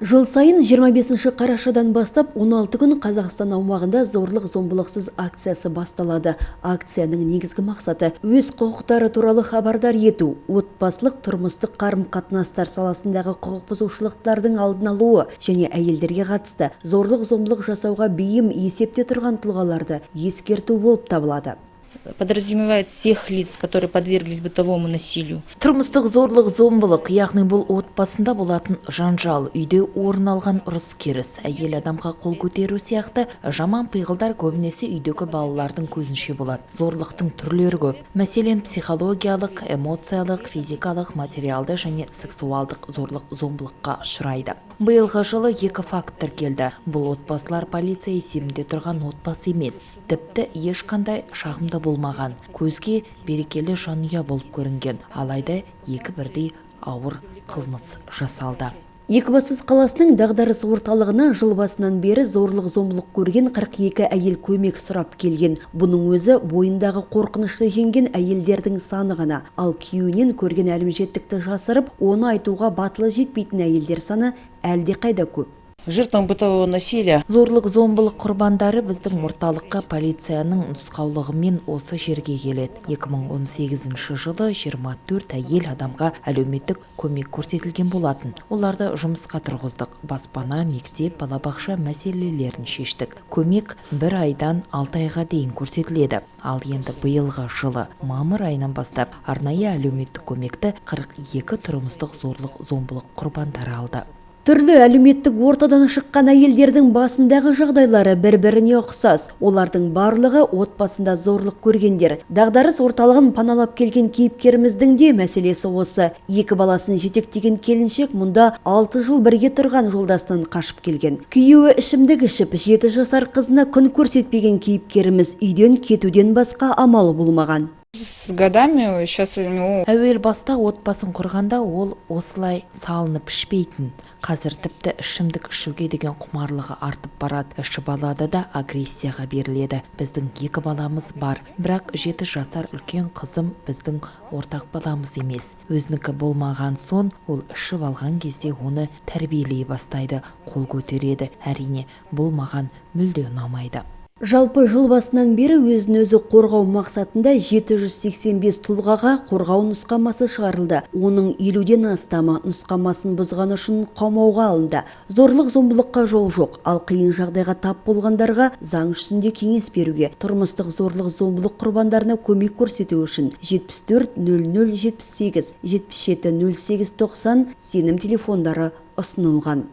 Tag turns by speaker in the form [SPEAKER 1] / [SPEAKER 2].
[SPEAKER 1] Жыл сайын 25 қарашадан бастап 16 күн Қазақстан аумағында зорлық-зомбылықсыз акциясы басталады. Акцияның негізгі мақсаты өз құқықтары туралы хабардар ету, отбасылық тұрмыстық қарым-қатынастар саласындағы құқық бұзушылықтардың алдын алуы және әйелдерге қатысты зорлық-зомбылық жасауға бейім есепте тұрған тұлғаларды ескерту болып табылады.
[SPEAKER 2] Подразумевает всех лиц, которые подверглись бытовому насилию.
[SPEAKER 3] Тұрмыстық зорлық-зомбылық, яғни бұл отбасында болатын жанжал, үйде орын алған ұрыс-керіс, әйел адамға қол көтеру сияқты жаман пиғылдар көбінесе үйдегі балалардың көзінше болады. Зорлықтың түрлері көп. Мәселен, психологиялық, эмоциялық, физикалық, материалды және сексуалдық зорлық-зомбылыққа ұшырайды. Биылғы жылы 2 факт тіркелді. Бұл отбасылар полиция есебінде тұрған отбасы емес. Тіпті ешқандай шағымда болмаған. Көзге берекелі жанұя болып көрінген. Алайда екі бірдей ауыр қылмыс жасалды.
[SPEAKER 1] Екібастұз қаласының дағдарыс орталығына жыл басынан бері зорлық-зомбылық көрген 42 әйел көмек сұрап келген. Бұның өзі бойындағы қорқынышты жеңген әйелдердің саны ғана. Ал күйеуінен көрген әлімжеттікті жасырып, оны айтуға батылы жетпейтін әйелдер саны әлде қайда көп.
[SPEAKER 4] Жертвам бытового насилия.
[SPEAKER 3] Зорлық-зомбылық құрбандары біздің орталыққа полицияның нұсқаулығымен осы жерге келеді. 2018 жылы 24 әйел адамға әлеуметтік көмек көрсетілген болатын. Оларды жұмысқа тұрғыздық. Баспана, мектеп, балабақша мәселелерін шештік. Көмек 1 айдан 6 айға дейін көрсетіледі. Ал енді биылғы жылы мамыр айынан бастап арнайы әлеуметтік көмекті 42 тұрмыстық зорлық-зомбылық құрбандары алды.
[SPEAKER 1] Түрлі әлеуметтік ортадан шыққан әйелдердің басындағы жағдайлары бір-біріне ұқсас. Олардың барлығы отбасында зорлық көргендер. Дағдарыс орталығын паналап келген кейіпкеріміздің де мәселесі осы. 2 баласын жетектеген келіншек мұнда 6 жыл бірге тұрған жолдасынан қашып келген. Күйеуі ішімдік ішіп, 7 жасар қызына күн көрсетпеген кейіпкеріміз үйден кетуден басқа амалы болмаған.
[SPEAKER 2] С годами сейчас у него...
[SPEAKER 3] Әуел баста отбасын құрғанда ол осылай салынып ішпейтін. Қазір тіпті ішімдік ішуге деген құмарлығы артып барады. Ішіп алады да агрессияға беріледі. Біздің 2 баламыз бар, бірақ 7 жасар үлкен қызым біздің ортақ баламыз емес. Өзінікі болмаған соң ол ішіп алған кезде оны тәрбиелей бастайды, қол көтереді. Әрине, бұл маған мүлде ұнамайды.
[SPEAKER 1] Жалпы жыл басынан бері өзін-өзі қорғау мақсатында 785 тұлғаға қорғау нұсқамасы шығарылды. Оның 50-ден астамы нұсқамасын бұзғаны үшін қамауға алынды. Зорлық-зомбылыққа жол жоқ, ал қиын жағдайға тап болғандарға заң жүзінде кеңес беруге, тұрмыстық зорлық-зомбылық құрбандарына көмек көрсету үшін 74 00 78 77 08 90 сенім телефондары ұсынылған.